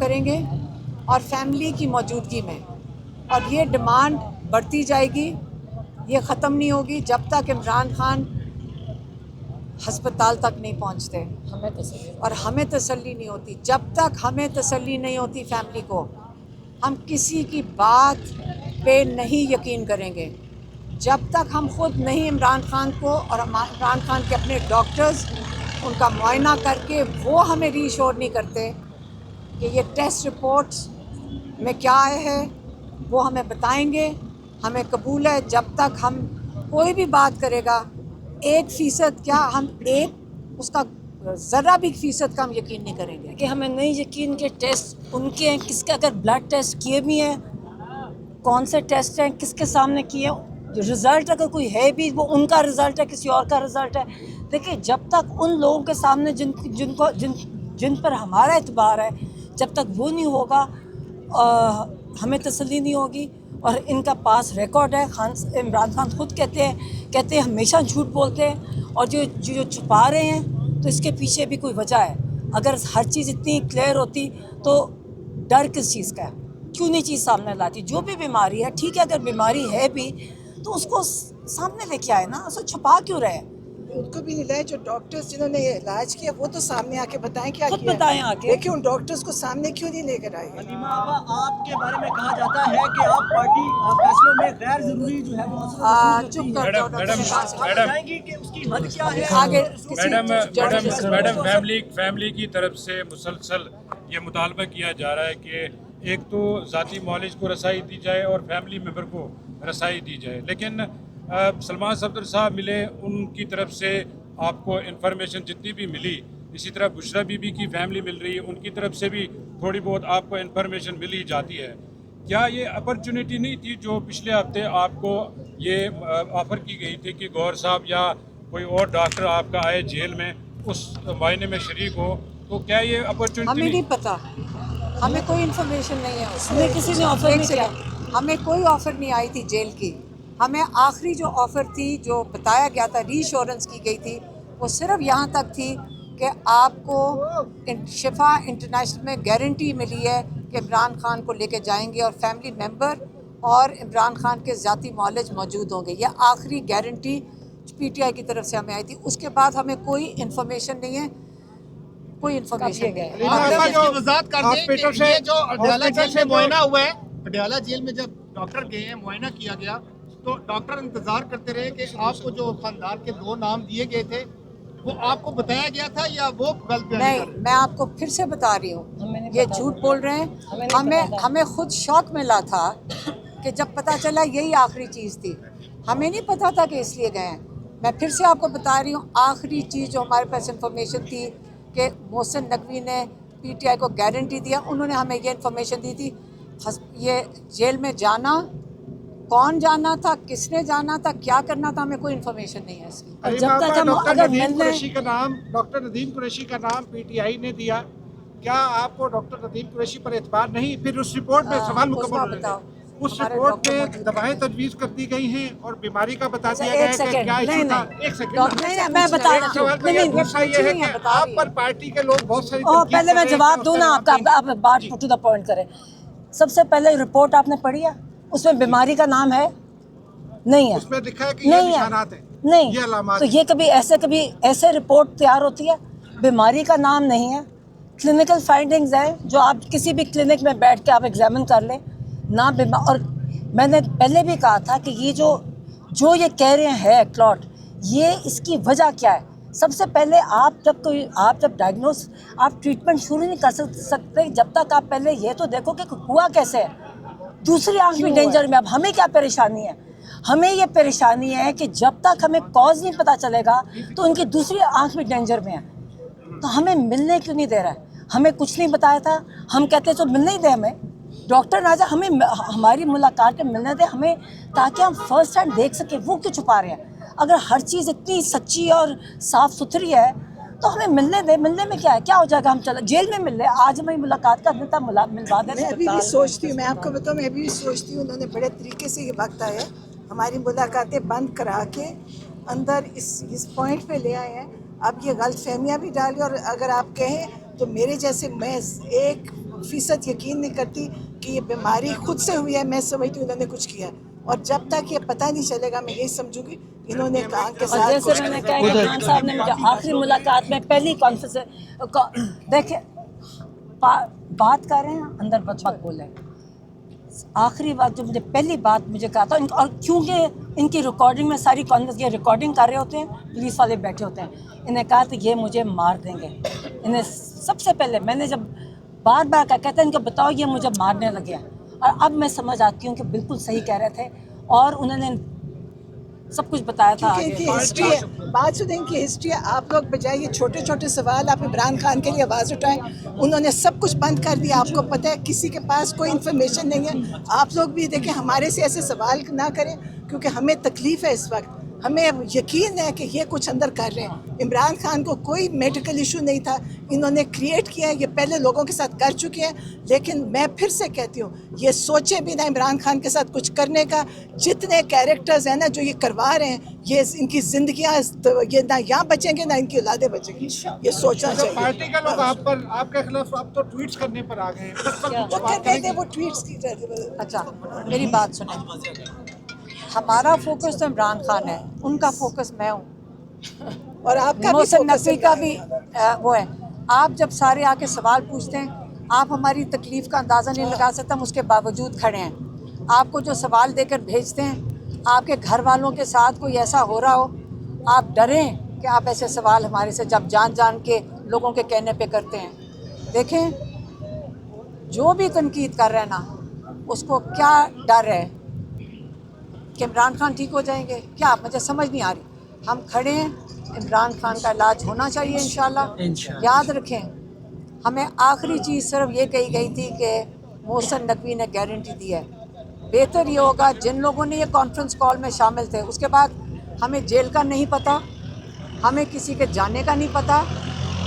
करेंगे और फैमिली की मौजूदगी में, और ये डिमांड बढ़ती जाएगी, ये ख़त्म नहीं होगी जब तक इमरान खान हस्पताल तक नहीं पहुंचते। और हमें तसल्ली नहीं होती। जब तक हमें तसल्ली नहीं होती फैमिली को, हम किसी की बात पे नहीं यकीन करेंगे। जब तक हम खुद नहीं इमरान खान को और इमरान खान के अपने डॉक्टर्स उनका मुआयना करके वो हमें रीश्योर नहीं करते कि ये टेस्ट रिपोर्ट्स में क्या आए है, वो हमें बताएंगे, हमें कबूल है। जब तक हम कोई भी बात करेगा 1% क्या, हम एक उसका ज़रा भी फीसद का हम यकीन नहीं करेंगे। कि हमें नहीं यकीन के टेस्ट उनके हैं, किसके अगर ब्लड टेस्ट किए भी हैं, कौन से टेस्ट हैं, किसके सामने किए, रिज़ल्ट अगर कोई है भी वो उनका रिज़ल्ट है, किसी और का रिज़ल्ट है। देखिए, जब तक उन लोगों के सामने जिन पर हमारा एतबार है, जब तक वो नहीं होगा हमें तसल्ली नहीं होगी। और इनका पास रिकॉर्ड है। इमरान खान खुद कहते हैं हमेशा झूठ बोलते हैं, और जो छुपा रहे हैं तो इसके पीछे भी कोई वजह है। अगर हर चीज़ इतनी क्लियर होती तो डर किस चीज़ का है, क्यों नहीं चीज़ सामने लाती। जो भी बीमारी है, ठीक है, अगर बीमारी है भी तो उसको सामने लेके आए ना, उसको छुपा क्यों रहे। उनको भी मिला है, जो डॉक्टर्स जिन्होंने ये इलाज किया वो तो सामने आके बताएं क्या खुद किया। बताएं आके। देखिए उन डॉक्टर्स को सामने क्यों नहीं लेकर आए। हलीमा आबा, आपके बारे में कहा जाता है कि आप पार्टी फैसलों में गैर जरूरी जो है वो चुप कर दो डॉक्टर साहब। आप बताएंगे कि उसकी हद क्या है। आगे मैडम फैमिली की तरफ से मुसलसल ये मुतालबा किया जा रहा है कि एक तो ज़ाती मॉलेज को रसाई दी जाए और फैमिली मेम्बर को रसाई दी जाए, लेकिन सलमान सफदर साहब मिले, उनकी तरफ से आपको इन्फॉर्मेशन जितनी भी मिली, इसी तरह बुशरा बीबी की फैमिली मिल रही है, उनकी तरफ से भी थोड़ी बहुत आपको इन्फॉर्मेशन मिल ही जाती है। क्या ये अपॉर्चुनिटी नहीं थी जो पिछले हफ्ते आपको ये ऑफ़र की गई थी कि गौहर साहब या कोई और डॉक्टर आपका आए जेल में, उस मायने में शरीक हो, तो क्या ये अपॉर्चुनिटी हमें नहीं पता, हमें कोई इन्फॉर्मेशन नहीं है उसमें। हमें किसी ने ऑफर नहीं किया। हमें कोई ऑफ़र नहीं आई थी जेल की। हमें आखिरी जो ऑफ़र थी, जो बताया गया था, रीश्योरेंस की गई थी, वो सिर्फ यहाँ तक थी कि आपको शिफा इंटरनेशनल में गारंटी मिली है कि इमरान खान को लेके जाएंगे और फैमिली मेम्बर और इमरान खान के ज़ाती मॉलेज मौजूद होंगे। यह आखिरी गारंटी PTI की तरफ से हमें आई थी। उसके बाद हमें कोई इन्फॉर्मेशन नहीं है, कोई इन्फॉर्मेशन नहीं है। हॉस्पिटल से मुआयना हुआ है, पटियाला जेल में जब डॉक्टर गए हैं, मुआयना किया गया, तो डॉक्टर इंतजार करते रहे कि आपको जो खानदार के 2 नाम दिए गए थे वो आपको बताया गया था या वो गलत बयान नहीं, कर रहे हैं? मैं आपको फिर से बता रही हूँ, ये झूठ बोल रहे हैं। हमें खुद शौक मिला था कि जब पता चला यही आखिरी चीज़ थी। हमें नहीं पता था कि इसलिए गए हैं। मैं फिर से आपको बता रही हूँ, आखिरी चीज़ जो हमारे पास इंफॉर्मेशन थी कि मोहसिन नकवी ने PTI को गारंटी दिया, उन्होंने हमें ये इन्फॉर्मेशन दी थी। ये जेल में जाना, कौन जाना था, किसने जाना था, क्या करना था, हमें कोई इन्फॉर्मेशन नहीं है इसकी। और जब तक हम अगर मिलने डॉक्टर नदीम कुरैशी का नाम PTI ने दिया, क्या आपको डॉक्टर नदीम कुरैशी पर एतबार नहीं? फिर उस रिपोर्ट में सवाल मुकम्मल बताओ, उस रिपोर्ट में दवाएं तजवीज़ कर दी गई हैं और बीमारी का बता दिया गया है कि क्या इशू था। एक सेकंड मैं बता रही हूँ। सवाल ये है कि आप पर पार्टी के लोग बहुत सारी पहले मैं जवाब दूँ ना आपका, आप बात टू द पॉइंट करें। सबसे पहले रिपोर्ट आपने पढ़ी है, उसमें बीमारी का नाम है? नहीं है। उसमें लिखा है कि ये निशानात हैं, नहीं, ये अलामात तो ये कभी ऐसे रिपोर्ट तैयार होती है? बीमारी का नाम नहीं है, क्लिनिकल फाइंडिंग्स है जो आप किसी भी क्लिनिक में बैठ के आप एग्जामिन कर लें ना। और मैंने पहले भी कहा था कि ये जो ये कह रहे हैं क्लॉट, ये इसकी वजह क्या है? सबसे पहले आप जब डायग्नोस, आप ट्रीटमेंट शुरू नहीं कर सकते जब तक आप पहले ये तो देखो कि हुआ कैसे है। दूसरी आंख भी डेंजर में। अब हमें क्या परेशानी है? हमें ये परेशानी है कि जब तक हमें कॉज नहीं पता चलेगा तो उनकी दूसरी आंख भी डेंजर में है। तो हमें मिलने क्यों नहीं दे रहा है? हमें कुछ नहीं बताया था, हम कहते तो मिलने ही दे, हमें डॉक्टर राजा हमें हमारी मुलाकात में मिलने दे हमें, ताकि हम फर्स्ट हैंड देख सकें वो क्यों छुपा रहे हैं। अगर हर चीज़ इतनी सच्ची और साफ़ सुथरी है तो हमें मिलने दे। मिलने में क्या है, क्या हो जाएगा? हम चलो जेल में मिल ले, आज हमें मुलाकात का था, मिलवा दे। मैं अभी भी सोचती हूँ, मैं आपको बताऊँ, मैं अभी भी सोचती हूँ उन्होंने बड़े तरीके से ये वक्त आया, हमारी मुलाकातें बंद करा के अंदर इस पॉइंट पे ले आए हैं। अब ये गलत फहमियाँ भी डाली, और अगर आप कहें तो मेरे जैसे, मैं एक 100% यकीन नहीं करती कि ये बीमारी खुद से हुई है। मैं समझती हूँ उन्होंने कुछ किया, और जब तक ये पता नहीं चलेगा मैं यही समझूंगी इन्होंने कान के और साथ जैसे कुछ मैंने किया। कहा कि खान साहब ने मुझे आखिरी मुलाकात में पहली कॉन्फ्रेंस देखिए बात कर रहे हैं अंदर बकबक बोले। आखिरी बात जो मुझे पहली बात मुझे कहा था, और क्योंकि इनकी रिकॉर्डिंग में सारी कॉन्फ्रेंस ये रिकॉर्डिंग कर रहे होते हैं, पुलिस वाले बैठे होते हैं, इन्हें कहा था ये मुझे मार देंगे। इन्हें सबसे पहले मैंने जब बार बार कहा, कहते हैं इनको बताओ ये मुझे मारने लगे हैं, और अब मैं समझ आती हूँ कि बिल्कुल सही कह रहे थे, और उन्होंने सब कुछ बताया था क्योंकि इनकी हिस्ट्री है, बात सुने इनकी हिस्ट्री है। आप लोग बजाय ये छोटे छोटे सवाल आप इमरान खान के लिए आवाज़ उठाएं, उन्होंने सब कुछ बंद कर दिया। आपको पता है किसी के पास कोई इन्फॉर्मेशन नहीं है। आप लोग भी देखें, हमारे से ऐसे सवाल ना करें, क्योंकि हमें तकलीफ़ है इस वक्त। हमें यकीन है कि ये कुछ अंदर कर रहे हैं। इमरान खान को कोई मेडिकल इशू नहीं था, इन्होंने क्रिएट किया है, ये पहले लोगों के साथ कर चुके हैं। लेकिन मैं फिर से कहती हूँ, ये सोचे भी ना इमरान खान के साथ कुछ करने का। जितने कैरेक्टर्स हैं ना जो ये करवा रहे हैं, ये इनकी जिंदगियाँ ये ना यहाँ बचेंगे ना इनकी औलादें बचेंगी। ये सोचना जो चाहिए। पार्टी के लोग आप पर आपके खिलाफ अब तो ट्वीट्स करने पर आ गए हैं, उस पर कुछ वो बात कहते थे, करेंगे? वो ट्वीट्स की जाती। अच्छा, मेरी बात सुने। हमारा फोकस तो इमरान खान है, उनका फोकस मैं हूँ, और आपका भी मोहसिन फोकस नकवी का भी वो है। आप जब सारे आके सवाल पूछते हैं, आप हमारी तकलीफ़ का अंदाज़ा नहीं लगा सकते, हम उसके बावजूद खड़े हैं। आपको जो सवाल देकर भेजते हैं, आपके घर वालों के साथ कोई ऐसा हो रहा हो, आप डरें कि आप ऐसे सवाल हमारे से जब जान जान के लोगों के कहने पे करते हैं। देखें, जो भी तनकीद कर रहे हैं ना, उसको क्या डर है कि इमरान खान ठीक हो जाएंगे? क्या मुझे समझ नहीं आ रही। हम खड़े हैं, इमरान खान का इलाज होना चाहिए इंशाल्लाह। याद रखें, हमें आखिरी चीज़ सिर्फ ये कही गई थी कि मोहसिन नकवी ने गारंटी दी है। बेहतर ये होगा, जिन लोगों ने ये कॉन्फ्रेंस कॉल में शामिल थे, उसके बाद हमें जेल का नहीं पता, हमें किसी के जाने का नहीं पता।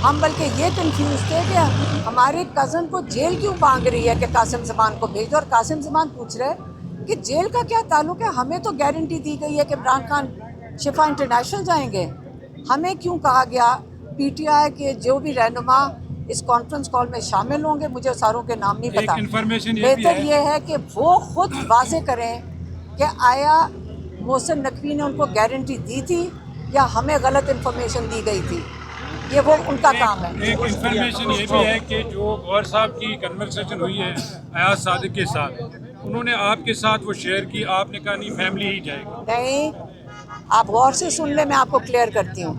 हम बल्कि ये कंफ्यूज थे कि हमारे कज़न को जेल क्यों मांग रही है कि कासिम ज़मान को भेज दो, और कासिम ज़मान पूछ रहे कि जेल का क्या ताल्लुक है। हमें तो गारंटी दी गई है कि इमरान खान शिफा इंटरनेशनल जाएंगे। हमें क्यों कहा गया पीटीआई के जो भी रहनुमा इस कॉन्फ्रेंस कॉल में शामिल होंगे, मुझे सारों के नाम नहीं पता। इन्फॉर्मेशन ये भी बेहतर है ये है कि वो खुद वाजे करें कि आया मोहसिन नकवी ने उनको गारंटी दी थी या हमें गलत इन्फॉर्मेशन दी गई थी। ये वो उनका काम है। एक इन्फॉर्मेशन ये भी है कि जो गौर साहब की कन्वर्सेशन हुई है अयाज सादिक के साथ, उन्होंने आपके साथ वो शेयर की, आपने कहा नहीं फैमिली ही जाएगी। नहीं, आप गौर से सुन ले, मैं आपको क्लियर करती हूँ।